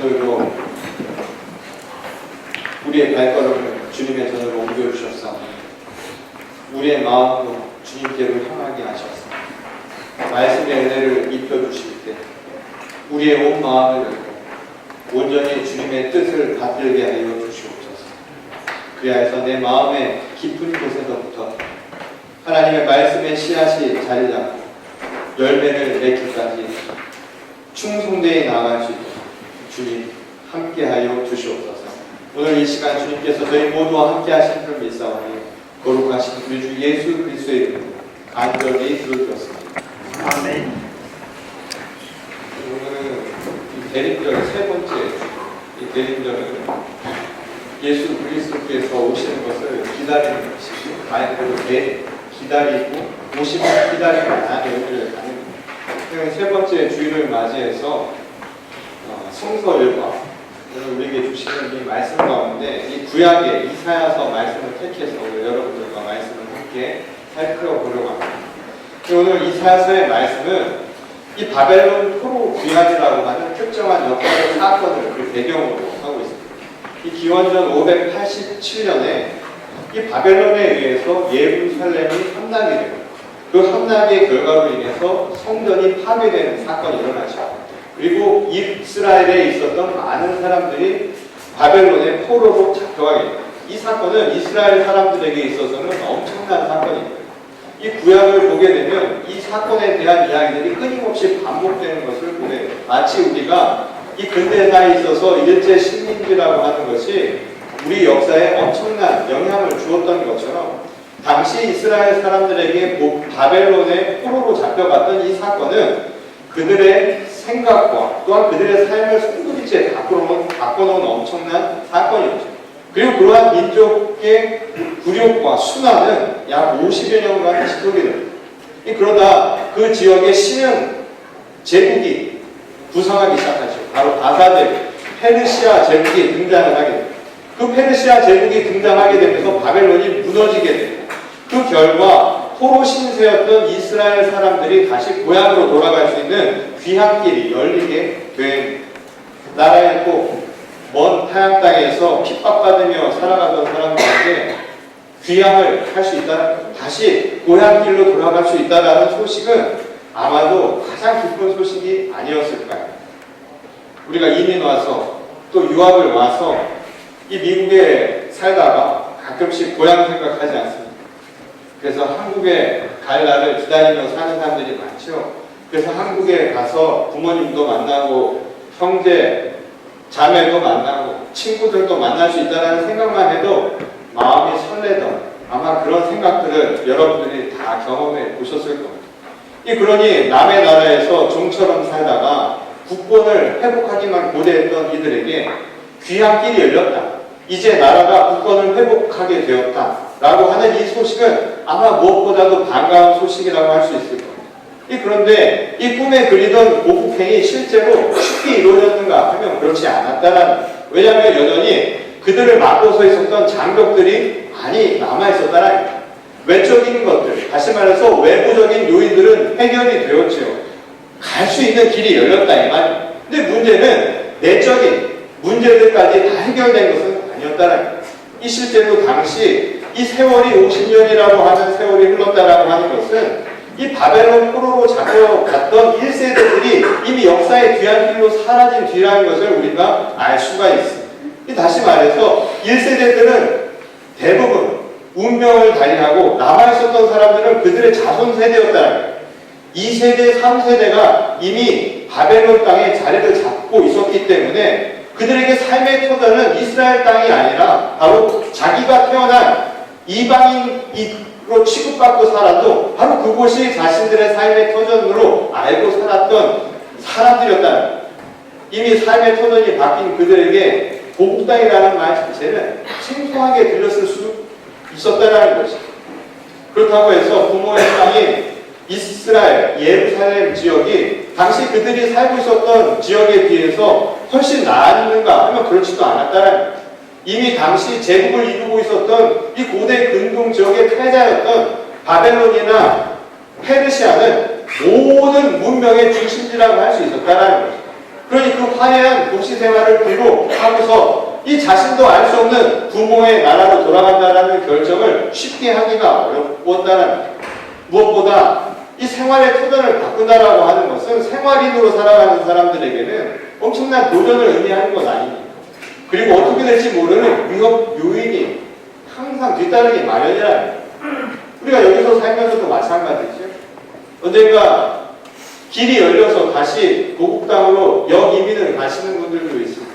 오늘도 우리의 발걸음을 주님의 전으로 옮겨주셨사오니 우리의 마음도 주님께로 향하게 하셨사. 말씀의 은혜를 입혀주실 때 우리의 온 마음을 열고 온전히 주님의 뜻을 받들게 하여 주시옵소서. 그리하여서 내 마음의 깊은 곳에서부터 하나님의 말씀의 씨앗이 자리 잡고 열매를 맺기까지 충성되이 나아갈 수 있도록 주님 함께하여 주시옵소서. 오늘 이 시간 주님께서 저희 모두와 함께 하신 줄 믿사오니 거룩하신 우리 주 예수 그리스도의 이름으로 간절히 기도드렸습니다. 아멘. 오늘은 이 대림절 세 번째 주. 이 대림절은 예수 그리스도께서 오시는 것을 기다리는 것이고 말대로 기다리고 오심을 기다리는 하나의 의미를 가는 겁니다. 세 번째 주일을 맞이해서 성서 일과 우리에게 주시는 이 말씀 가운데 이 구약의 이사야서 말씀을 택해서 여러분들과 말씀을 함께 살펴보려고 합니다. 오늘 이사야서의 말씀은 이 바벨론 포로 구약이라고 하는 특정한 역사적 사건을 배경으로 하고 있습니다. 이 기원전 587년에 이 바벨론에 의해서 예루살렘이 함락이 되고 그 함락의 결과로 인해서 성전이 파괴되는 사건이 일어나죠. 그리고 이스라엘에 있었던 많은 사람들이 바벨론의 포로로 잡혀가게 됩니다. 이 사건은 이스라엘 사람들에게 있어서는 엄청난 사건입니다. 이 구약을 보게 되면 이 사건에 대한 이야기들이 끊임없이 반복되는 것을 보게 돼요. 마치 우리가 이 근대사에 있어서 일제 식민지라고 하는 것이 우리 역사에 엄청난 영향을 주었던 것처럼 당시 이스라엘 사람들에게 바벨론의 포로로 잡혀갔던 이 사건은 그들의 생각과 또한 그들의 삶을 송두리째 바꿔놓은 엄청난 사건이었죠. 그리고 그러한 민족의 굴욕과 순환은 약 50여 년간 지속이 됩니다. 그러다 그 지역의 신흥 제국이 부상하기 시작하죠. 바로 바사제국, 페르시아 제국이 등장을 하게 됩니다. 그 페르시아 제국이 등장하게 되면서 바벨론이 무너지게 됩니다. 그 결과 포로 신세였던 이스라엘 사람들이 다시 고향으로 돌아갈 수 있는 귀향길이 열리게 됩니다. 나라의 먼 타향 땅에서 핍박받으며 살아가던 사람들에게 귀향을 할 수 있다, 다시 고향길로 돌아갈 수 있다는 소식은 아마도 가장 기쁜 소식이 아니었을까요? 우리가 이민 와서 또 유학을 와서 이 미국에 살다가 가끔씩 고향 생각하지 않습니다. 그래서 한국에 갈 날을 기다리며 사는 사람들이 많죠. 그래서 한국에 가서 부모님도 만나고 형제, 자매도 만나고 친구들도 만날 수 있다는 생각만 해도 마음이 설레던 아마 그런 생각들을 여러분들이 다 경험해 보셨을 겁니다. 그러니 남의 나라에서 종처럼 살다가 국권을 회복하기만 고대했던 이들에게 귀향길이 열렸다. 이제 나라가 국권을 회복하게 되었다. 라고 하는 이 소식은 아마 무엇보다도 반가운 소식이라고 할 수 있을 겁니다. 그런데 이 꿈에 그리던 보국행이 실제로 쉽게 이루어졌는가 하면 그렇지 않았다라는 거예요. 왜냐하면 여전히 그들을 막고서 있었던 장벽들이 많이 남아있었다라는 거예요. 외적인 것들, 다시 말해서 외부적인 요인들은 해결이 되었죠. 갈 수 있는 길이 열렸다 이 말이에요. 근데 문제는 내적인 문제들까지 다 해결된 것은 아니었다라는 거예요. 이 실제로 당시 이 세월이 50년이라고 하는 세월이 흘렀다라고 하는 것은 이 바벨론 포로로 잡혀갔던 1세대들이 이미 역사의 뒤안길로 사라진 뒤라는 것을 우리가 알 수가 있습니다. 다시 말해서 1세대들은 대부분 운명을 달리하고 남아있었던 사람들은 그들의 자손 세대였다는 거예요. 2세대, 3세대가 이미 바벨론 땅에 자리를 잡고 있었기 때문에 그들에게 삶의 터전은 이스라엘 땅이 아니라 바로 자기가 태어난 이방인으로 취급받고 살아도 바로 그곳이 자신들의 삶의 터전으로 알고 살았던 사람들이었다는 거예요. 이미 삶의 터전이 바뀐 그들에게 보국 땅이라는 말 자체는 생소하게 들렸을 수 있었다는 것이죠. 그렇다고 해서 부모의 땅인 이스라엘, 예루살렘 지역이 당시 그들이 살고 있었던 지역에 비해서 훨씬 나았는가 하면 그렇지도 않았다는 거예요. 이미 당시 제국을 이루고 있었던 이 고대 근동 지역의 패자였던 바벨론이나 페르시아는 모든 문명의 중심지라고 할 수 있었다는 것입니다. 그러니 그 화려한 독시 생활을 기록하고서 이 자신도 알 수 없는 부모의 나라로 돌아간다는 결정을 쉽게 하기가 어려웠다는 거예요. 무엇보다 이 생활의 터전을 바꾼다라고 하는 것은 생활인으로 살아가는 사람들에게는 엄청난 도전을 의미하는 것 아닙니까? 그리고 어떻게 될지 모르는 위협 요인이 항상 뒤따르기 마련이라는 거예요. 우리가 여기서 살면서도 마찬가지죠. 언젠가 길이 열려서 다시 고국 땅으로 역이민을 가시는 분들도 있습니다.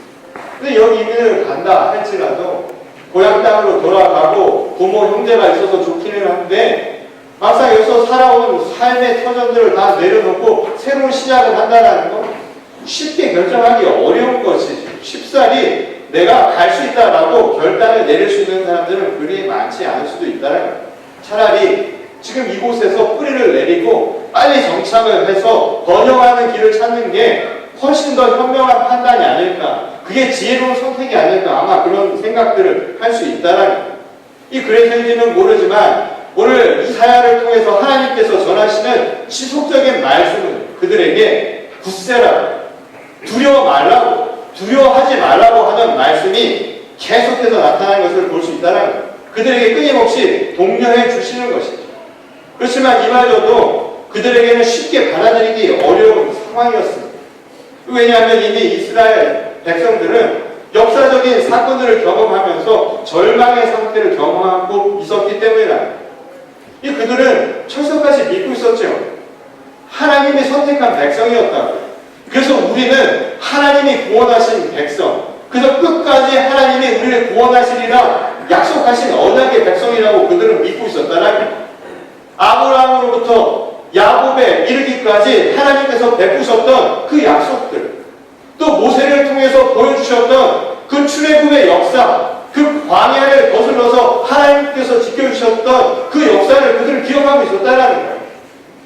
근데 역이민을 간다 할지라도 고향 땅으로 돌아가고 부모 형제가 있어서 좋기는 한데 막상 여기서 살아온 삶의 터전들을 다 내려놓고 새로운 시작을 한다는 건 쉽게 결정하기 어려운 것이죠. 쉽사리 내가 갈 수 있다라고 결단을 내릴 수 있는 사람들은 그리 많지 않을 수도 있다는 거예요. 차라리 지금 이곳에서 뿌리를 내리고 빨리 정착을 해서 번영하는 길을 찾는 게 훨씬 더 현명한 판단이 아닐까, 그게 지혜로운 선택이 아닐까, 아마 그런 생각들을 할 수 있다는 거예요. 이 그래서인지는 모르지만 오늘 이 사야를 통해서 하나님께서 전하시는 지속적인 말씀은 그들에게 굳세라고, 두려워 말라고, 두려워하지 말라고 하는 말씀이 계속해서 나타나는 것을 볼 수 있다는 거예요. 그들에게 끊임없이 독려해 주시는 것이죠. 그렇지만 이마저도 그들에게는 쉽게 받아들이기 어려운 상황이었습니다. 왜냐하면 이미 이스라엘 백성들은 역사적인 사건들을 경험하면서 절망의 상태를 경험하고 있었기 때문이다. 그들은 철석같이 믿고 있었죠. 하나님이 선택한 백성이었다고. 그래서 우리는 하나님이 구원하신 백성, 그래서 끝까지 하나님이 우리를 구원하시리라 약속하신 언약의 백성이라고 그들은 믿고 있었다는. 아브라함으로부터 야곱에 이르기까지 하나님께서 베푸셨던 그 약속들, 또 모세를 통해서 보여주셨던 그 출애굽의 역사, 그 광야를 거슬러서 하나님께서 지켜주셨던 그 역사를 그들은 기억하고 있었다는 거예요.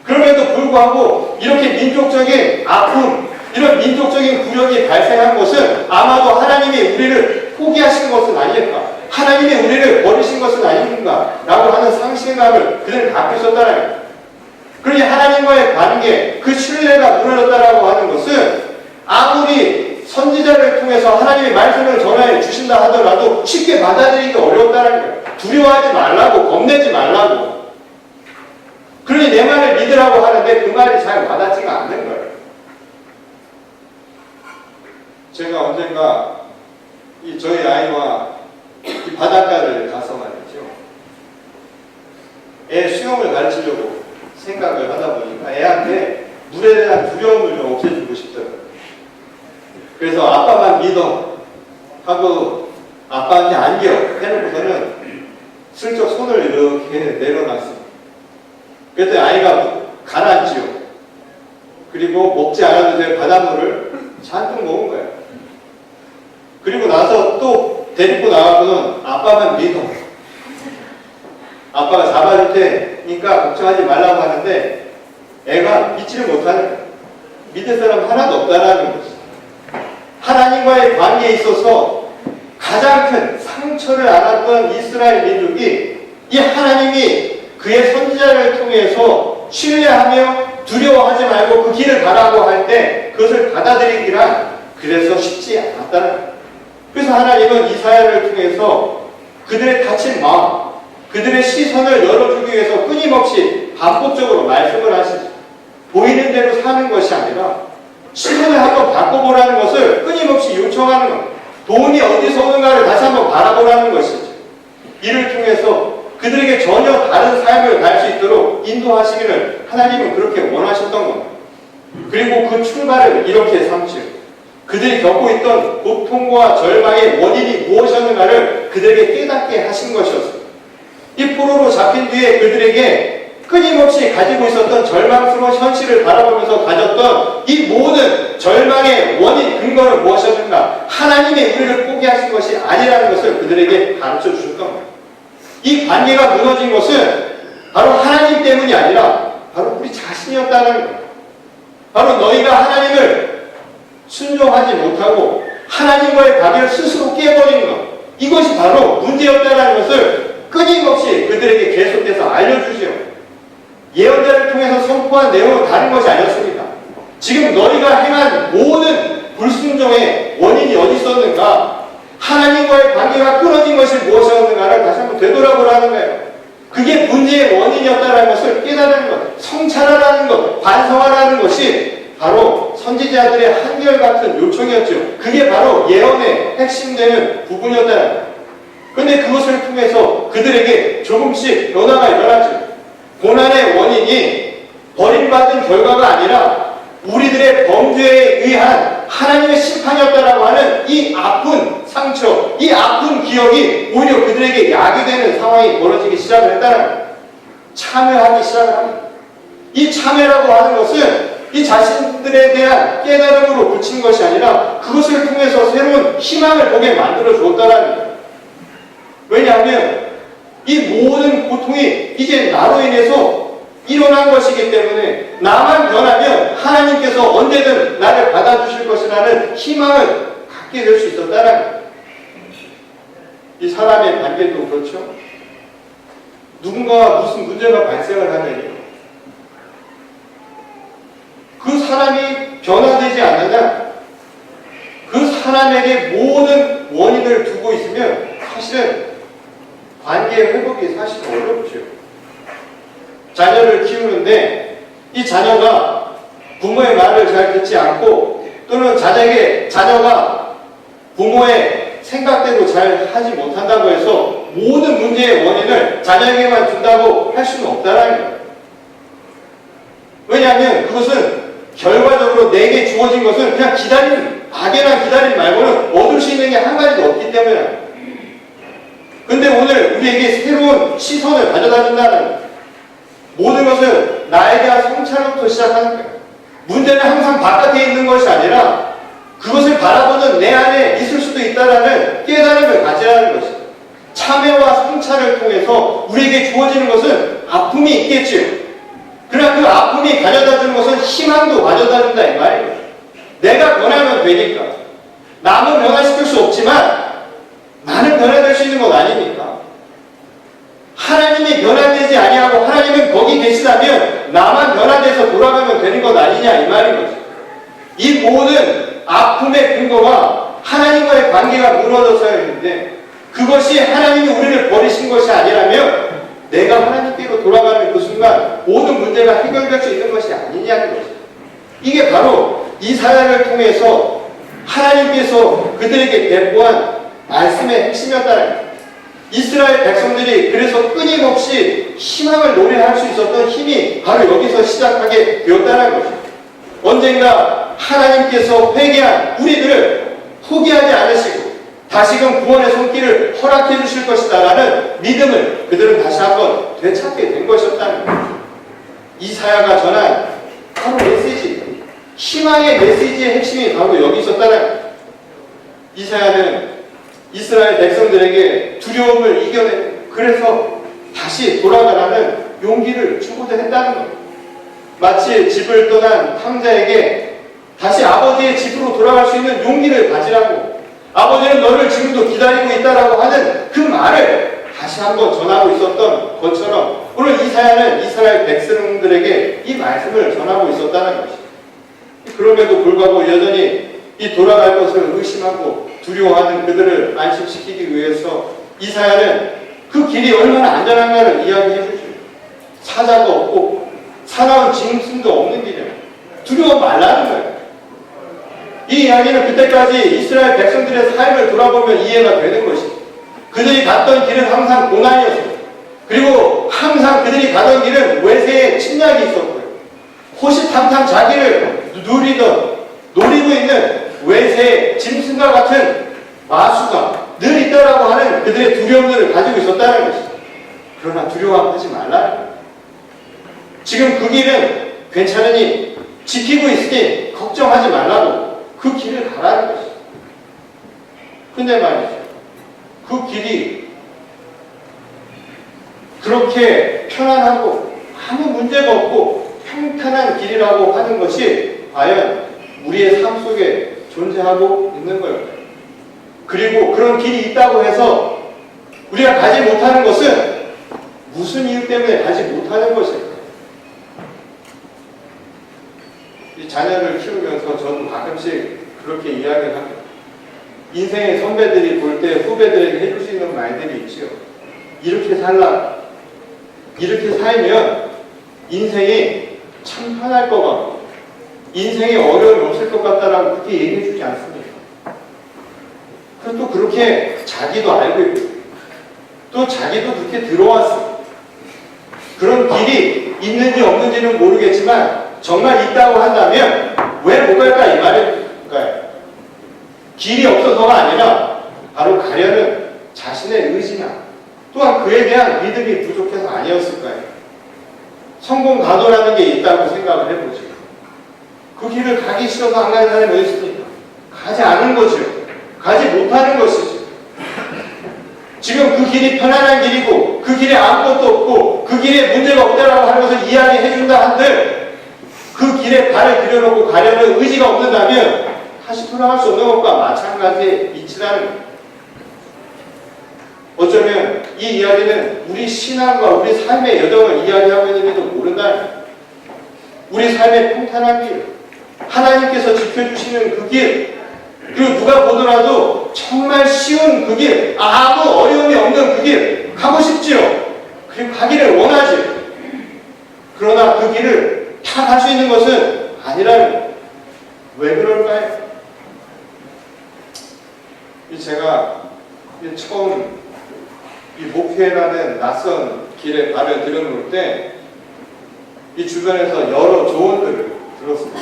그럼에도 불구하고 이렇게 민족적인 아픔, 이런 민족적인 굴욕이 발생한 것은 아마도 하나님이 우리를 포기하신 것은 아닐까, 하나님이 우리를 버리신 것은 아닌가 라고 하는 상실감을 그들은 갖고 있었다는 거예요. 그러니 하나님과의 관계, 그 신뢰가 무너졌다라고 하는 것은 아무리 선지자를 통해서 하나님의 말씀을 전해 주신다 하더라도 쉽게 받아들이기 어려웠다는 거예요. 두려워하지 말라고, 겁내지 말라고. 그러니 내 말을 믿으라고 하는데 그 말이 잘 와닿지가 않는 거예요. 제가 언젠가 저희 아이와 이 바닷가를 가서 말이죠. 애 수영을 가르치려고 생각을 하다 보니까 애한테 물에 대한 두려움을 좀 없애주고 싶더라고요. 그래서 아빠만 믿어 하고 아빠한테 안겨 해놓고서는 슬쩍 손을 이렇게 내려놨습니다. 그랬더니 아이가 가라앉지요. 그리고 먹지 않아도 될 바닷물을 잔뜩 먹은 거예요. 그리고 나서 또 데리고 나가고는 아빠만 믿어. 아빠가 잡아줄 테니까 걱정하지 말라고 하는데 애가 믿지를 못하는 거예요. 믿을 사람 하나도 없다라는 거죠. 하나님과의 관계에 있어서 가장 큰 상처를 안았던 이스라엘 민족이 이 하나님이 그의 선지자를 통해서 신뢰하며 두려워하지 말고 그 길을 가라고 할 때 그것을 받아들이기란 그래서 쉽지 않았다는 거예요. 그래서 하나님은 이사야를 통해서 그들의 다친 마음, 그들의 시선을 열어주기 위해서 끊임없이 반복적으로 말씀을 하시죠. 보이는 대로 사는 것이 아니라 시선을 한번 바꿔보라는 것을 끊임없이 요청하는 것, 돈이 어디서 오는가를 다시 한번 바라보라는 것이죠. 이를 통해서 그들에게 전혀 다른 삶을 갈 수 있도록 인도하시기를 하나님은 그렇게 원하셨던 겁니다. 그리고 그 출발을 이렇게 삼죠. 그들이 겪고 있던 고통과 절망의 원인이 무엇이었는가를 그들에게 깨닫게 하신 것이었습니다. 이 포로로 잡힌 뒤에 그들에게 끊임없이 가지고 있었던 절망스러운 현실을 바라보면서 가졌던 이 모든 절망의 원인, 근거는 무엇이었는가? 하나님이 우리를 포기하신 것이 아니라는 것을 그들에게 가르쳐 주셨던 겁니다. 이 관계가 무너진 것은 바로 하나님 때문이 아니라 바로 우리 자신이었다는 거예요. 바로 너희가 하나님을 순종하지 못하고 하나님과의 관계를 스스로 깨버리는 것, 이것이 바로 문제였다는 것을 끊임없이 그들에게 계속해서 알려주시오. 예언자를 통해서 선포한 내용은 다른 것이 아니었습니다. 지금 너희가 행한 모든 불순종의 원인이 어디 있었는가? 하나님과의 관계가 끊어진 것이 무엇이었는가를 다시 한번 되돌아보라는 거예요. 그게 문제의 원인이었다는 것을 깨달은 것, 성찰하라는 것, 반성하라는 것이 바로 선지자들의 한결같은 요청이었죠. 그게 바로 예언의 핵심되는 부분이었다는 거예요. 그런데 그것을 통해서 그들에게 조금씩 변화가 일어나죠. 고난의 원인이 버림받은 결과가 아니라 우리들의 범죄에 의한 하나님의 심판이었다라고 하는 이 아픈 상처, 이 아픈 기억이 오히려 그들에게 약이 되는 상황이 벌어지기 시작을 했다는 거예요. 참회하기 시작을 합니다. 이 참회라고 하는 것은 이 자신들에 대한 깨달음으로 그친 것이 아니라 그것을 통해서 새로운 희망을 보게 만들어 주었다는 거예요. 왜냐하면 이 모든 고통이 이제 나로 인해서 일어난 것이기 때문에 나만 변하면 하나님께서 언제든 나를 받아주실 것이라는 희망을 갖게 될 수 있었다는 거예요. 이 사람의 관계도 그렇죠. 누군가와 무슨 문제가 발생을 하면요, 그 사람이 변화되지 않는다, 그 사람에게 모든 원인을 두고 있으면 사실은 관계의 회복이 사실 어렵죠. 자녀를 키우는데 이 자녀가 부모의 말을 잘 듣지 않고 또는 자녀가 부모의 생각대로 잘 하지 못한다고 해서 모든 문제의 원인을 자녀에게만 준다고 할 수는 없다는 거예요. 왜냐하면 그것은 결과적으로 내게 주어진 것은 그냥 막연한 기다림 말고는 얻을 수 있는 게 한 가지도 없기 때문에. 근데 오늘 우리에게 새로운 시선을 가져다 준다는 모든 것을 나에 대한 성찰부터 시작하는 거예요. 문제는 항상 바깥에 있는 것이 아니라 그것을 바라보는 내 안에 있을 수도 있다는 깨달음을 가지라는 것이죠. 참회와 성찰을 통해서 우리에게 주어지는 것은 아픔이 있겠지요. 그러나 그 아픔이 가져다 주는 것은 희망도 가져다 준다 이 말이에요. 내가 변하면 되니까. 남은 변화시킬 수 없지만 나는 변화될 수 있는 것 아닙니까? 하나님이 변화되지 아니하고 하나님은 거기 계시다면 나만 변화돼서 돌아가면 되는 것 아니냐 이 말인 거죠. 이 모든 아픔의 근거가 하나님과의 관계가 무너져서야 했는데 그것이 하나님이 우리를 버리신 것이 아니라면 내가 하나님께로 돌아가는 그 순간 모든 문제가 해결될 수 있는 것이 아니냐는 것이죠. 이게 바로 이사야를 통해서 하나님께서 그들에게 배포한 말씀의 핵심이었다는 거예요. 이스라엘 백성들이 그래서 끊임없이 희망을 노래할 수 있었던 힘이 바로 여기서 시작하게 되었다는 것이죠. 언젠가 하나님께서 회개한 우리들을 포기하지 않으시고 다시금 구원의 손길을 허락해 주실 것이다라는 믿음을 그들은 다시 한번 되찾게 된 것이었다는 거죠. 이사야가 전한 바로 메시지, 희망의 메시지의 핵심이 바로 여기 있었다는 거죠. 이사야는 이스라엘 백성들에게 두려움을 이겨내고 그래서 다시 돌아가라는 용기를 주고자 했다는 겁니다. 마치 집을 떠난 탕자에게 다시 아버지의 집으로 돌아갈 수 있는 용기를 가지라고, 아버지는 너를 지금도 기다리고 있다라고 하는 그 말을 다시 한번 전하고 있었던 것처럼 오늘 이사야는 이스라엘 백성들에게 이 말씀을 전하고 있었다는 것입니다. 그럼에도 불구하고 여전히 이 돌아갈 것을 의심하고 두려워하는 그들을 안심시키기 위해서 이사야는 그 길이 얼마나 안전한가를 이야기해 주죠. 사자가 없고 사나운 짐승도 없는 길이에요. 두려워 말라는 거예요. 이 이야기는 그때까지 이스라엘 백성들의 삶을 돌아보면 이해가 되는 것입니다. 그들이 갔던 길은 항상 고난이었어요. 그리고 항상 그들이 가던 길은 외세의 침략이 있었고요. 호시탐탐 자기를 노리고 있는 외세의 짐승과 같은 마수가 늘 있다라고 하는 그들의 두려움들을 가지고 있었다는 것입니다. 그러나 두려워하지 말라는 거예요. 지금 그 길은 괜찮으니 지키고 있으니 걱정하지 말라고 그 길을 가라는 것입니다. 근데 말이죠, 그 길이 그렇게 편안하고 아무 문제가 없고 평탄한 길이라고 하는 것이 과연 우리의 삶 속에 존재하고 있는 걸까요? 그리고 그런 길이 있다고 해서 우리가 가지 못하는 것은 무슨 이유 때문에 가지 못하는 것일까요? 이 자녀를 키우면서 저도 가끔씩 그렇게 이야기를 합니다. 인생의 선배들이 볼 때 후배들에게 해줄 수 있는 말들이 있죠. 이렇게 살라. 이렇게 살면 인생이 참 편할 것 같고 인생에 어려움이 없을 것 같다라고 그렇게 얘기해 주지 않습니다. 그리고 또 그렇게 자기도 알고 있고 또 자기도 그렇게 들어왔어요. 그런 길이 있는지 없는지는 모르겠지만 정말 있다고 한다면 왜 못 갈까 이 말일까요? 길이 없어서가 아니라 바로 가려는 자신의 의지나 또한 그에 대한 믿음이 부족해서 아니었을까요? 성공 가도라는 게 있다고 생각을 해보죠. 그 길을 가기 싫어서 안 가는 사람이 어디 있습니까? 가지 않은 거죠. 가지 못하는 것이죠. 지금 그 길이 편안한 길이고 그 길에 아무것도 없고 그 길에 문제가 없다라고 하는 것을 이야기해준다 한들 그 길에 발을 들여놓고 가려는 의지가 없는다면 다시 돌아갈 수 없는 것과 마찬가지의 이치라는 거예요. 어쩌면 이 이야기는 우리 신앙과 우리 삶의 여정을 이야기하고 있는지도 모른다는 거예요. 우리 삶의 평탄한 길, 하나님께서 지켜주시는 그 길, 그리고 누가 보더라도 정말 쉬운 그 길, 아무 어려움이 없는 그 길 가고 싶지요. 그리고 가기를 원하지요. 그러나 그 길을 다 갈 수 있는 것은 아니라는 거예요. 왜 그럴까요? 제가 처음 이 목회라는 낯선 길에 발을 들여놓을 때 이 주변에서 여러 조언들을 들었습니다.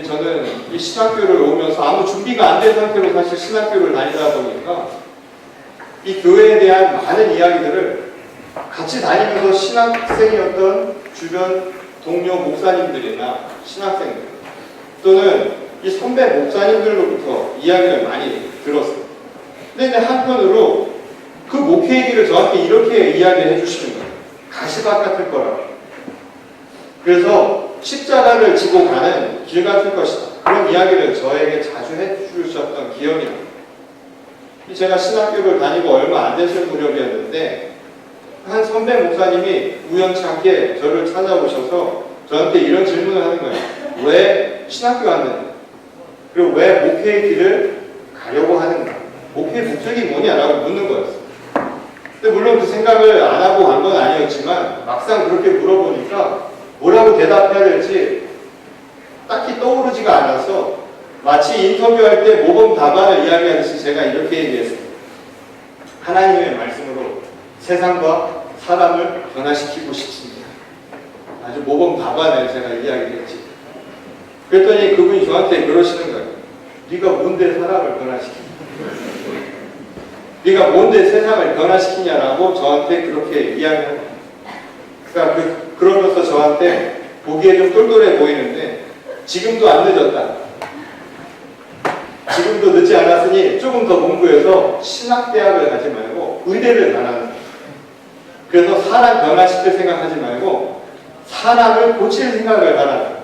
저는 이 신학교를 오면서 아무 준비가 안 된 상태로 사실 신학교를 다니다 보니까 이 교회에 대한 많은 이야기들을 같이 다니면서 신학생이었던 주변 동료 목사님들이나 신학생들 또는 이 선배 목사님들로부터 이야기를 많이 들었어요. 근데 한편으로 그 목회의 길을 저한테 이렇게 이야기를 해주시는 거예요. 가시밭 같을 거라고. 그래서 십자가를 지고 가는 길 같을 것이다. 그런 이야기를 저에게 자주 해주셨던 기억이 납니다. 제가 신학교를 다니고 얼마 안 되실 무렵이었는데 한 선배 목사님이 우연찮게 저를 찾아오셔서 저한테 이런 질문을 하는 거예요. 왜 신학교 왔는가? 그리고 왜 목회의 길을 가려고 하는가? 목회의 목적이 뭐냐라고 묻는 거였어요. 근데 물론 그 생각을 안 하고 간 건 아니었지만 막상 그렇게 물어보니까 뭐라고 대답해야 될지 딱히 떠오르지가 않아서 마치 인터뷰할 때 모범 답안을 이야기하듯이 제가 이렇게 얘기했습니다. 하나님의 말씀으로 세상과 사람을 변화시키고 싶습니다. 아주 모범 답안을 제가 이야기했지. 그랬더니 그분이 저한테 그러시는 거예요. 네가 뭔데 사람을 변화시키냐? 네가 뭔데 세상을 변화시키냐라고 저한테 그렇게 이야기합니다. 그러니까 그러면서 저한테 보기에 좀 똘똘해 보이는데 지금도 안 늦었다. 지금도 늦지 않았으니 조금 더 공부해서 신학대학을 가지 말고 의대를 가라. 그래서 사람 변화시킬 생각하지 말고 사람을 고칠 생각을 하라.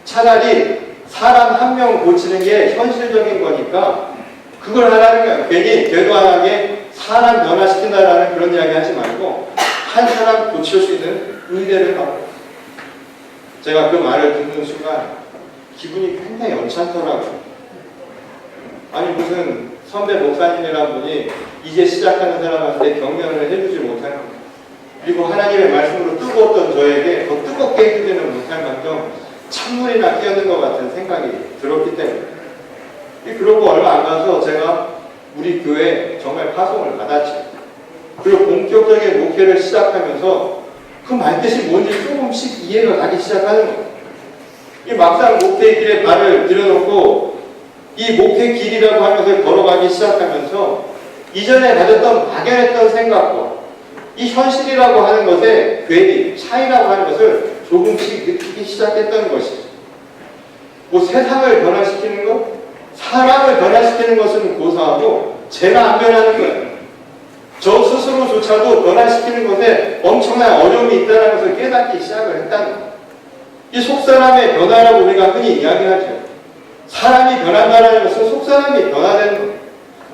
차라리 사람 한 명 고치는 게 현실적인 거니까 그걸 하라는 거예요. 괜히 대도하게 사람 변화시킨다라는 그런 이야기 하지 말고 한 사람 고칠 수 있는 의대를 가고. 제가 그 말을 듣는 순간 기분이 굉장히 언짢더라고요. 아니 무슨 선배 목사님이란 분이 이제 시작하는 사람한테 격려를 해주지 못하는 것, 그리고 하나님의 말씀으로 뜨거웠던 저에게 더 뜨겁게 해주지는 못할 만큼 찬물이나 끼얹는 것 같은 생각이 들었기 때문에. 그러고 얼마 안 가서 제가 우리 교회에 정말 파송을 받았죠. 그리고 본격적인 목회를 시작하면서 그 말뜻이 뭔지 조금씩 이해가 가기 시작하는 거예요. 이 막상 목회의 길에 발을 들여놓고 이 목회 길이라고 하면서 걸어가기 시작하면서 이전에 가졌던 막연했던 생각과 이 현실이라고 하는 것의 괴리, 차이라고 하는 것을 조금씩 느끼기 시작했던 것이죠. 뭐 세상을 변화시키는 것, 사람을 변화시키는 것은 고사하고 제가 안 변하는 거예요. 저 스스로조차도 변화시키는 것에 엄청난 어려움이 있다는 것을 깨닫기 시작을 했다는 거예요. 이 속사람의 변화라고 우리가 흔히 이야기하죠. 사람이 변한다는 것은 속사람이 변화되는 거예요.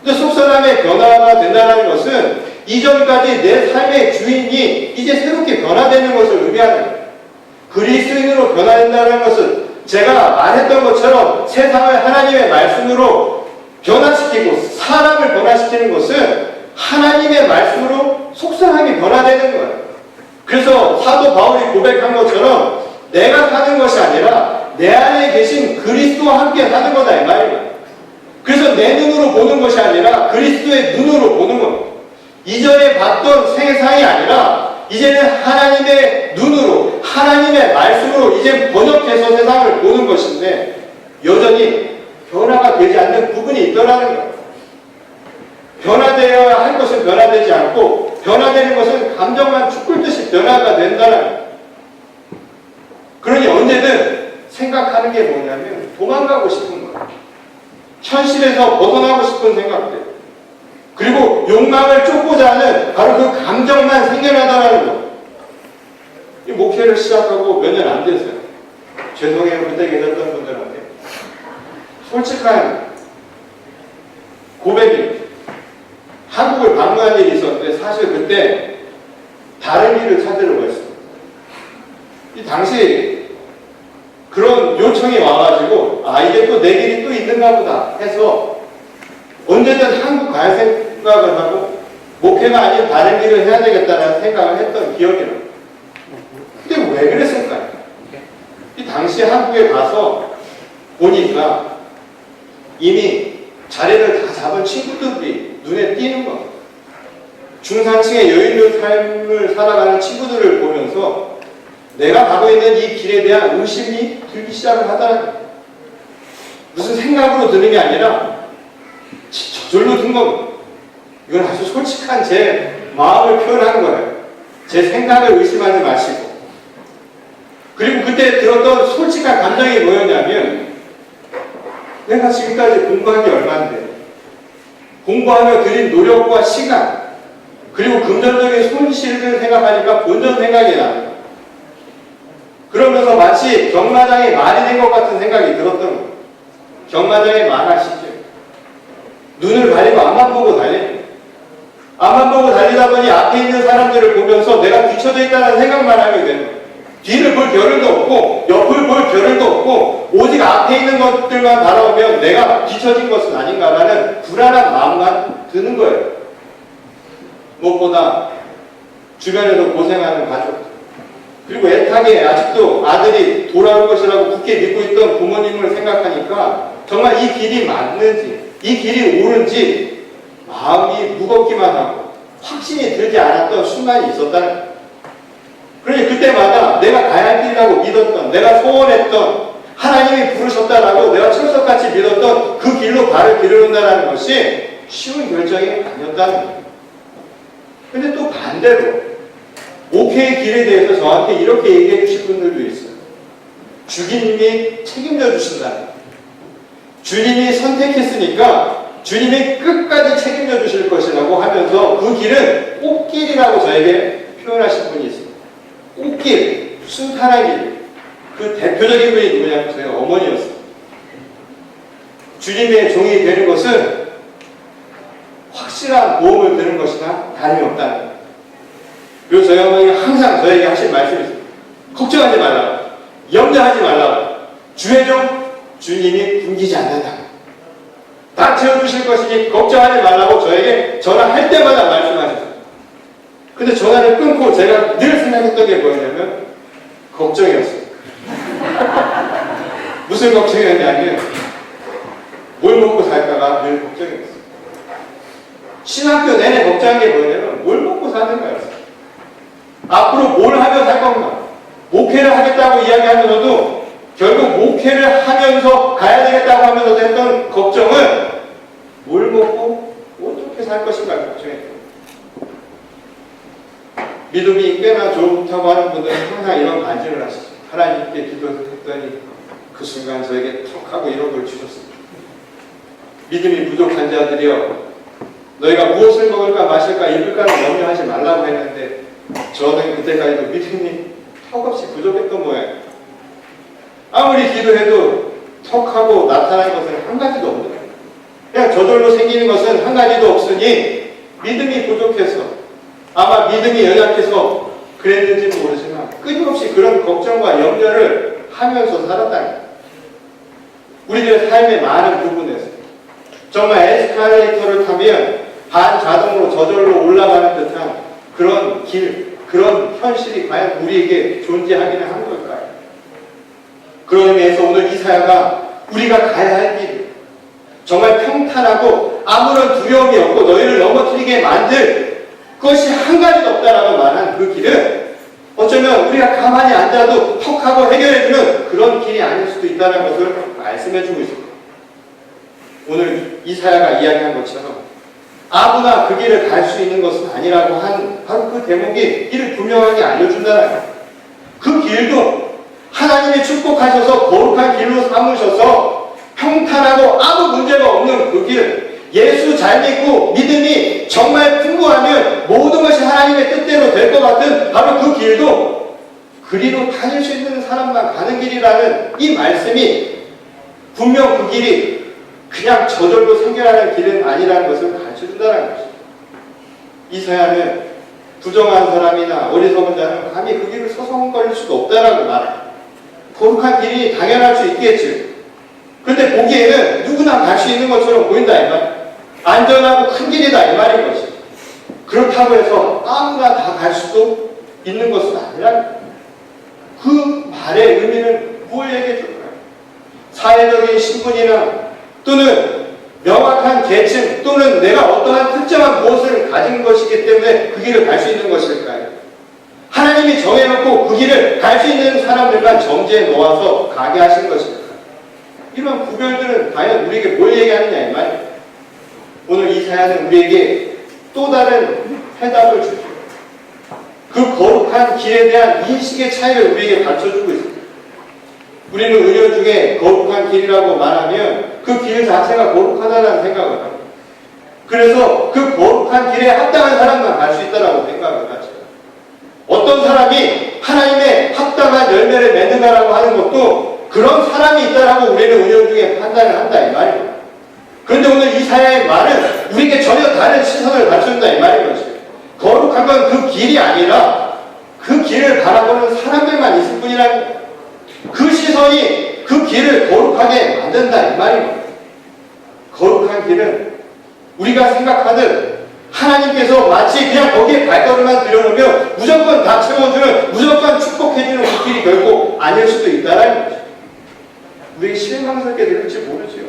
근데 속사람의 변화가 된다는 것은 이전까지 내 삶의 주인이 이제 새롭게 변화되는 것을 의미하는 거예요. 그리스도인으로 변화된다는 것은 제가 말했던 것처럼 세상을 하나님의 말씀으로 변화시키고 사람을 변화시키는 것은 하나님의 말씀으로 속상함이 변화되는 거예요. 그래서 사도 바울이 고백한 것처럼 내가 사는 것이 아니라 내 안에 계신 그리스도와 함께 사는 거다 이 말이에요. 그래서 내 눈으로 보는 것이 아니라 그리스도의 눈으로 보는 겁니다. 이전에 봤던 세상이 아니라 이제는 하나님의 눈으로 하나님의 말씀으로 이제 번역해서 세상을 보는 것인데 여전히 변화가 되지 않는 부분이 있더라는 거예요. 변화되어야 할 것은 변화되지 않고 변화되는 것은 감정만 죽을듯이 변화가 된다는 거예요. 그러니 언제든 생각하는 게 뭐냐면 도망가고 싶은 거예요. 현실에서 벗어나고 싶은 생각들. 그리고 욕망을 쫓고자 하는 바로 그 감정만 생겨나다라는 거. 이 목회를 시작하고 몇 년 안 됐어요. 죄송해요. 그때 계셨던 분들한테. 솔직한 고백이 한국을 방문한 일이 있었는데 사실 그때 다른 길을 찾으려고 했어요. 이 당시 그런 요청이 와가지고 이게 또 내 길이 또 있는가 보다 해서 언제든 한국 갈 생각을 하고 목회가 아닌 다른 길을 해야 되겠다는 생각을 했던 기억이 나요. 근데 왜 그랬을까요? 이 당시 한국에 가서 보니까 이미 자리를 다 잡은 친구들이 눈에 띄는 거예요. 중산층의 여유 있는 삶을 살아가는 친구들을 보면서 내가 가고 있는 이 길에 대한 의심이 들기 시작을 하더라는 거예요. 무슨 생각으로 드는 게 아니라 저절로 든 겁니다. 이건 아주 솔직한 제 마음을 표현한 거예요. 제 생각을 의심하지 마시고. 그리고 그때 들었던 솔직한 감정이 뭐였냐면 내가 지금까지 공부한 게 얼마인데 공부하며 들인 노력과 시간 그리고 금전적인 손실을 생각하니까 본전 생각이 나요. 그러면서 마치 경마장이 말이 된 것 같은 생각이 들었던 거예요. 경마장에 말하시죠. 눈을 가리고 앞만 보고 달리는 앞만 보고 달리다 보니 앞에 있는 사람들을 보면서 내가 뒤쳐져 있다는 생각만 하게 되는 거예요. 뒤를 볼 겨를도 없고 옆을 볼 겨를도 없고 오직 앞에 있는 것들만 바라보면 내가 뒤처진 것은 아닌가라는 불안한 마음만 드는 거예요. 무엇보다 주변에서 고생하는 가족 그리고 애타게 아직도 아들이 돌아올 것이라고 굳게 믿고 있던 부모님을 생각하니까 정말 이 길이 맞는지 이 길이 옳은지 마음이 무겁기만 하고 확신이 들지 않았던 순간이 있었다는 거예요. 그러니 그때마다 내가 가야 할 길이라고 믿었던 내가 소원했던 하나님이 부르셨다라고 내가 철석같이 믿었던 그 길로 발을 디뎌놓는다는 것이 쉬운 결정이 아니었다는 거예요. 근데 또 반대로 목회의 길에 대해서 저한테 이렇게 얘기해 주실 분들도 있어요. 주님이 책임져 주신다는 거예요. 주님이 선택했으니까 주님이 끝까지 책임져 주실 것이라고 하면서 그 길은 꽃길이라고 저에게 표현하신 분이 있습니다. 꽃길, 순탄한 길. 그 대표적인 분이 누구냐면 저희 어머니였어요. 주님의 종이 되는 것은 확실한 보험을 드는 것이나 다름없다는 거예요. 그리고 저희 어머니가 항상 저에게 하신 말씀이 있어요. 걱정하지 말라고. 염려하지 말라고. 주의종 주님이 굶기지 않는다. 다 채워주실 것이니 걱정하지 말라고 저에게 전화할 때마다 말씀하셨어요. 근데 전화를 끊고 제가 늘 생각했던 게 뭐였냐면 걱정이었어요. 무슨 걱정이었냐면 뭘 먹고 살까가 늘 걱정이었어요. 신학교 내내 걱정한 게 뭐냐면 뭘 먹고 사는가였어요. 앞으로 뭘 하며 살 건가. 목회를 하겠다고 이야기하면서도 결국 목회를 하면서 가야 되겠다고 하면서도 했던 걱정은 뭘 먹고 어떻게 살 것인가 걱정했어요. 믿음이 꽤나 좋다고 하는 분들은 항상 이런 간증을 하시죠. 하나님께 기도했더니 그 순간 저에게 턱 하고 이런 걸 주셨습니다. 믿음이 부족한 자들이여 너희가 무엇을 먹을까 마실까 입을까를 염려하지 말라고 했는데 저는 그때까지도 믿음이 턱없이 부족했던 모양이에요. 아무리 기도해도 턱하고 나타나는 것은 한 가지도 없는 거예요. 그냥 저절로 생기는 것은 한 가지도 없으니 믿음이 부족해서 아마 믿음이 연약해서 그랬는지도 모르지만 끊임없이 그런 걱정과 염려를 하면서 살았다는 거예요. 우리들의 삶의 많은 부분에서 정말 에스컬레이터를 타면 반자동으로 저절로 올라가는 듯한 그런 길, 그런 현실이 과연 우리에게 존재하기는 한 걸까요? 그런 의미에서 오늘 이사야가 우리가 가야 할 길, 정말 평탄하고 아무런 두려움이 없고 너희를 넘어뜨리게 만들 것이 한 가지도 없다라고 말한 그 길은 어쩌면 우리가 가만히 앉아도 턱하고 해결해주는 그런 길이 아닐 수도 있다는 것을 말씀해주고 있습니다. 오늘 이사야가 이야기한 것처럼 아무나 그 길을 갈 수 있는 것은 아니라고 한 바로 그 대목이 이를 분명하게 알려준다는 거예요. 그 길도 하나님이 축복하셔서 거룩한 길로 삼으셔서 평탄하고 아무 문제가 없는 그 길, 예수 잘 믿고 믿음이 정말 풍부하면 모든 것이 하나님의 뜻대로 될 것 같은 바로 그 길도 그리로 다닐 수 있는 사람만 가는 길이라는 이 말씀이 분명 그 길이 그냥 저절로 생겨나는 길은 아니라는 것을 가르쳐준다는 것입니다. 이사야는 부정한 사람이나 어리석은 자는 감히 그 길을 서성거릴 수도 없다라고 말해요. 거룩한 길이 당연할 수 있겠지. 그런데 보기에는 누구나 갈 수 있는 것처럼 보인다 이 말. 안전하고 큰 길이다 이 말인 것이. 그렇다고 해서 아무나 다 갈 수도 있는 것은 아니라는 거예요. 그 말의 의미는 뭘 얘기해 줄까요? 사회적인 신분이나 또는 명확한 계층 또는 내가 어떠한 특정한 무엇을 가진 것이기 때문에 그 길을 갈 수 있는 것일까요? 하나님이 정해놓고 그 길을 갈 수 있는 사람들만 정지해 놓아서 가게 하신 것일까요? 이런 구별들은 과연 우리에게 뭘 얘기하느냐 이 말이에요. 오늘 이사야는 우리에게 또 다른 해답을 주죠. 그 거룩한 길에 대한 인식의 차이를 우리에게 가르쳐주고 있습니다. 우리는 은연 중에 거룩한 길이라고 말하면 그 길 자체가 거룩하다는 생각을 합니다. 그래서 그 거룩한 길에 합당한 사람만 갈 수 있다고 생각을 하죠. 어떤 사람이 하나님의 합당한 열매를 맺는다라고 하는 것도 그런 사람이 있다라고 우리는 은연 중에 판단을 한다 이 말이에요. 그런데 오늘 이사야의 말은 우리에게 전혀 다른 시선을 가르쳐준다 이 말인 것이에요. 거룩한 건 그 길이 아니라 그 길을 바라보는 사람들만 있을 뿐이라는 거예요. 그 시선이 그 길을 거룩하게 만든다 이 말입니다. 거룩한 길은 우리가 생각하는 하나님께서 마치 그냥 거기에 발걸음만 들여놓으면 무조건 다 채워주는, 무조건 축복해주는 그 길이 결코 아닐 수도 있다는 거죠. 우리 실망스럽게 들을지 모르지요.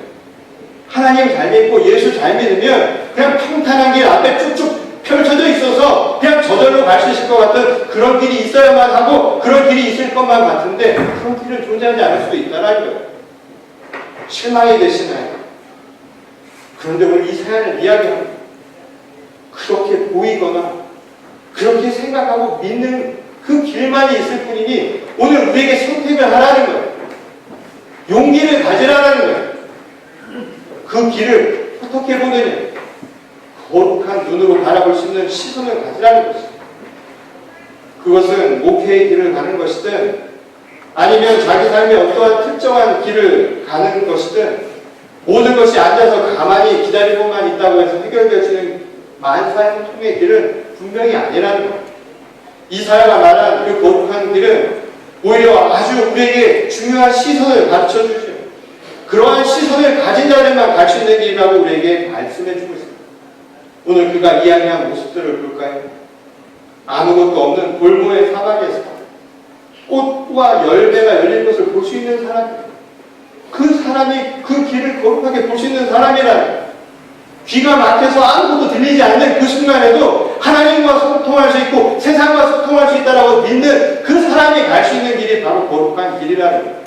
하나님 잘 믿고 예수 잘 믿으면 그냥 평탄한 길 앞에 쭉쭉 펼쳐져 있어서 그냥 저절로 갈 수 있을 것 같은 그런 길이 있어야만 하고 그런 길이 있을 것만 같은데 그런 길은 존재하지 않을 수도 있다는 거예요. 실망이 되시나요? 그런데 오늘 이사야는 이야기합니다. 그렇게 보이거나 그렇게 생각하고 믿는 그 길만이 있을 뿐이니 오늘 우리에게 선택을 하라는 거예요. 용기를 가지라는 거예요. 그 길을 어떻게 보느냐? 거룩한 눈으로 바라볼 수 있는 시선을 가지라는 것입니다. 그것은 목회의 길을 가는 것이든 아니면 자기 삶의 어떠한 특정한 길을 가는 것이든 모든 것이 앉아서 가만히 기다리고만 있다고 해서 해결되어지는 만사형통의 길은 분명히 아니라는 것. 이사야가 말한 그 거룩한 길은 오히려 아주 우리에게 중요한 시선을 가르쳐주죠. 그러한 시선을 가진 자들만 갈 수 있는 길이라고 우리에게 말씀해주고 있습니다. 오늘 그가 이야기한 모습들을 볼까요? 아무것도 없는 골모의 사막에서 꽃과 열매가 열린 것을 볼 수 있는 사람, 그 사람이 그 길을 거룩하게 볼 수 있는 사람이라는, 귀가 막혀서 아무것도 들리지 않는 그 순간에도 하나님과 소통할 수 있고 세상과 소통할 수 있다라고 믿는 그 사람이 갈 수 있는 길이 바로 거룩한 길이라는 거예요.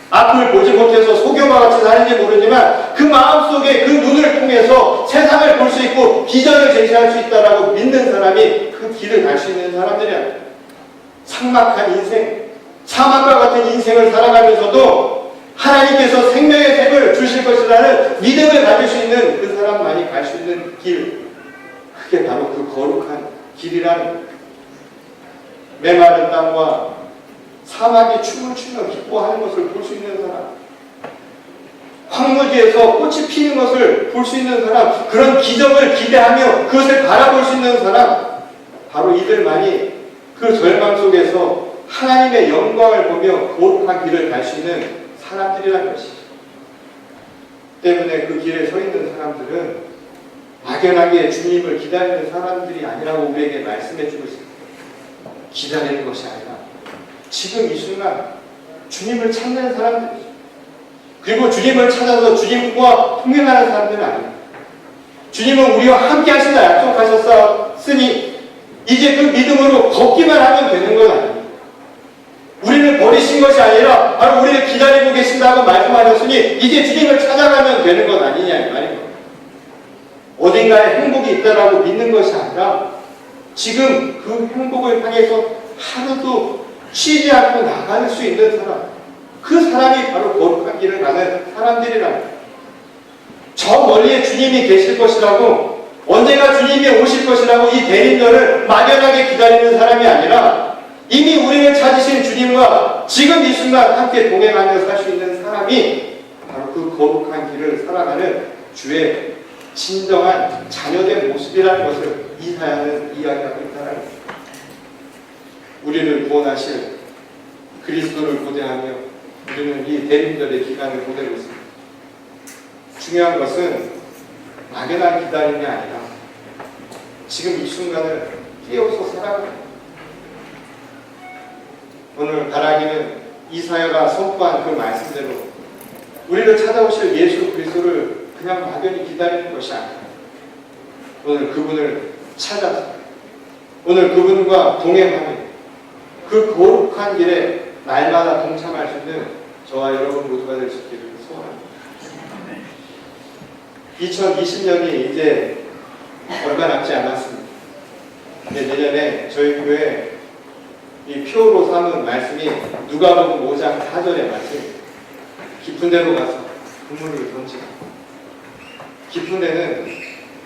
앞을 보지 못해서 소경과 같이 사는지 모르지만 그 마음속에 그 눈을 통해서 세상을 볼 수 있고 비전을 제시할 수 있다라고 믿는 사람이 그 길을 갈 수 있는 사람들이야. 삭막한 인생, 사막과 같은 인생을 살아가면서도 하나님께서 생명의 샘을 주실 것이라는 믿음을 가질 수 있는 그 사람만이 갈 수 있는 길, 그게 바로 그 거룩한 길이라는 거예요. 메마른 땅과 사막이 춤을 추며 기뻐하는 것을 볼 수 있는 사람, 황무지에서 꽃이 피는 것을 볼 수 있는 사람, 그런 기적을 기대하며 그것을 바라볼 수 있는 사람, 바로 이들만이 그 절망 속에서 하나님의 영광을 보며 거룩한 길을 갈 수 있는 사람들이라는 것이죠. 때문에 그 길에 서 있는 사람들은 막연하게 주님을 기다리는 사람들이 아니라고 우리에게 말씀해 주고 있습니다. 기다리는 것이 아니라 지금 이 순간 주님을 찾는 사람들이죠. 그리고 주님을 찾아서 주님과 통행하는 사람들은 아닙니다. 주님은 우리와 함께 하신다 약속하셨으니 이제 그 믿음으로 걷기만 하면 되는 건 아닙니다. 우리를 버리신 것이 아니라 바로 우리를 기다리고 계신다고 말씀하셨으니 이제 주님을 찾아가면 되는 것 아니냐 이 말입니다. 어딘가에 행복이 있다라고 믿는 것이 아니라 지금 그 행복을 향해서 하루도 쉬지 않고 나갈 수 있는 사람, 그 사람이 바로 거룩한 길을 가는 사람들이랍니다. 저 멀리에 주님이 계실 것이라고, 언제가 주님이 오실 것이라고 이 대림절을 막연하게 기다리는 사람이 아니라 이미 우리를 찾으신 주님과 지금 이 순간 함께 동행하며 살 수 있는 사람이 바로 그 거룩한 길을 살아가는 주의 진정한 자녀된 모습이라는 것을 이 사연은 이야기하고 있다는 것입니다. 우리를 구원하실 그리스도를 고대하며 우리는 이 대림절의 기간을 보내고 있습니다. 중요한 것은 막연한 기다림이 아니라 지금 이 순간을 깨워서 살아가는 것입니다. 오늘 바라기는 이사야가 선포한 그 말씀대로 우리를 찾아오실 예수 그리스도를 그냥 막연히 기다리는 것이 아니라 오늘 그분을 찾아서 오늘 그분과 동행하며 그 거룩한 길에 날마다 동참할 수 있는 저와 여러분 모두가 될 수 있기를 소원합니다. 2020년이 이제 얼마 남지 않았습니다. 내년에 저희 교회 이 표로 삼은 말씀이 누가복음 5장 4절의 말씀입니다. 깊은 데로 가서 그물을 던지라. 깊은 데는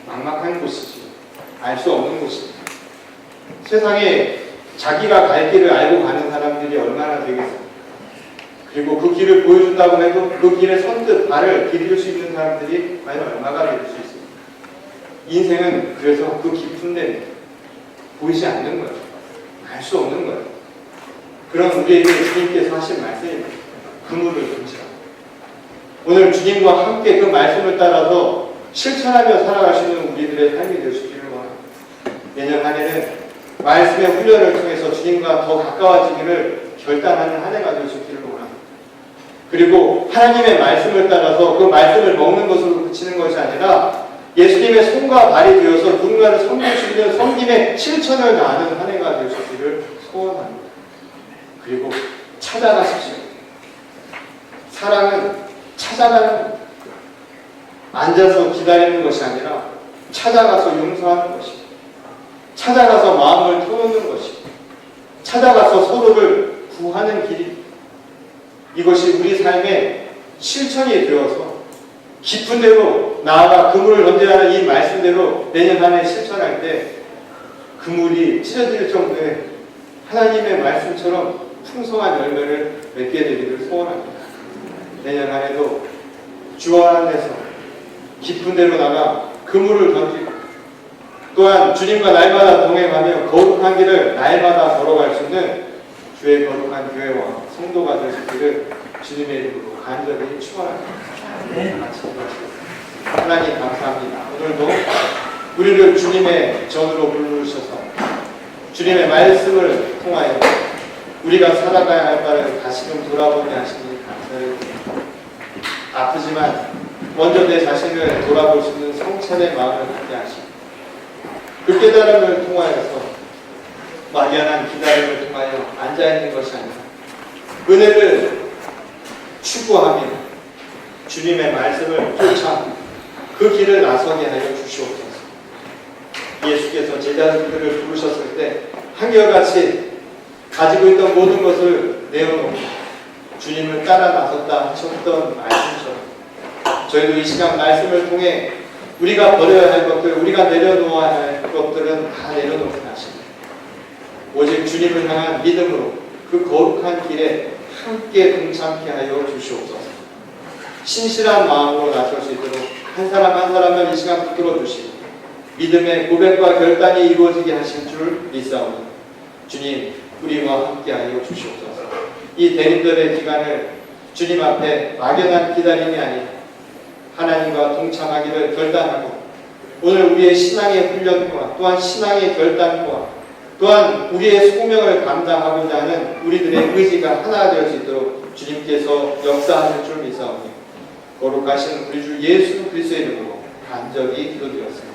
막막한 곳이지 알 수 없는 곳입니다. 세상에 자기가 갈 길을 알고 가는 사람들이 얼마나 되겠습니까? 그리고 그 길을 보여준다고 해도 그 길에 선뜻 발을 디딜 수 있는 사람들이 과연 얼마나 될 수 있습니까? 인생은 그래서 그 깊은 데는 보이지 않는 거예요. 알 수 없는 거예요. 그런 우리에게 주님께서 하신 말씀입니다. 그물을 던지라. 오늘 주님과 함께 그 말씀을 따라서 실천하며 살아갈 수 있는 우리들의 삶이 될 수 있기를 원합니다. 내년 한 해는 말씀의 훈련을 통해서 주님과 더 가까워지기를 결단하는 한 해가 될 수 있기를 원합니다. 그리고 하나님의 말씀을 따라서 그 말씀을 먹는 것으로 그치는 것이 아니라 예수님의 손과 발이 되어서 누군가를 섬길 수 있는 섬김의 실천을 다하는 한 해가 될 수 있기를 소원합니다. 그리고 찾아가십시오. 사랑은 찾아가는, 앉아서 기다리는 것이 아니라 찾아가서 용서하는 것입니다. 찾아가서 마음을 터놓는 것입니다. 찾아가서 서로를 구하는 길입니다. 이것이 우리 삶의 실천이 되어서 깊은 데로 나아가 그물을 던지라는 이 말씀대로 내년 한 해 실천할 때 그물이 찢어질 정도의 하나님의 말씀처럼 풍성한 열매를 맺게 되기를 소원합니다. 내년 한 해도 주와 안에서 깊은 데로 나가 그물을 던지고 또한 주님과 날마다 동행하며 거룩한 길을 날마다 걸어갈 수 있는 주의 거룩한 교회와 성도가 될 수 있기를 주님의 이름으로 간절히 축원합니다. 같이 기도하시겠습니다. 하나님 감사합니다. 오늘도 우리를 주님의 전으로 부르셔서 주님의 말씀을 통하여 우리가 살아가야 할 바를 다시금 돌아보게 하시니 감사를 드립니다. 아프지만 먼저 내 자신을 돌아볼 수 있는 성찰의 마음을 갖게 하시고 그 깨달음을 통하여서 막연한 기다림을 통하여 앉아있는 것이 아니라 은혜를 추구하며 주님의 말씀을 쫓아 그 길을 나서게 하여 주시옵소서. 예수께서 제자들을 부르셨을 때 한결같이 가지고 있던 모든 것을 내어놓고 주님을 따라 나섰다 하셨던 말씀처럼 저희도 이 시간 말씀을 통해 우리가 버려야 할 것들, 우리가 내려놓아야 할 것들은 다 내려놓게 하십니다. 오직 주님을 향한 믿음으로 그 거룩한 길에 함께 동참케 하여 주시옵소서. 신실한 마음으로 나설 수 있도록 한 사람 한 사람을 이 시간 붙들어 주시고 믿음의 고백과 결단이 이루어지게 하신 줄 믿사오니 주님 우리와 함께 하여 주시옵소서. 이 대림절의 기간을 주님 앞에 막연한 기다림이 아닌 하나님과 동참하기를 결단하고 오늘 우리의 신앙의 훈련과 또한 신앙의 결단과 또한 우리의 소명을 감당하고자 하는 우리들의 의지가 하나가 될 수 있도록 주님께서 역사하실 줄 믿사오니 거룩하신 우리 주 예수 그리스도의 이름으로 간절히 기도드렸습니다.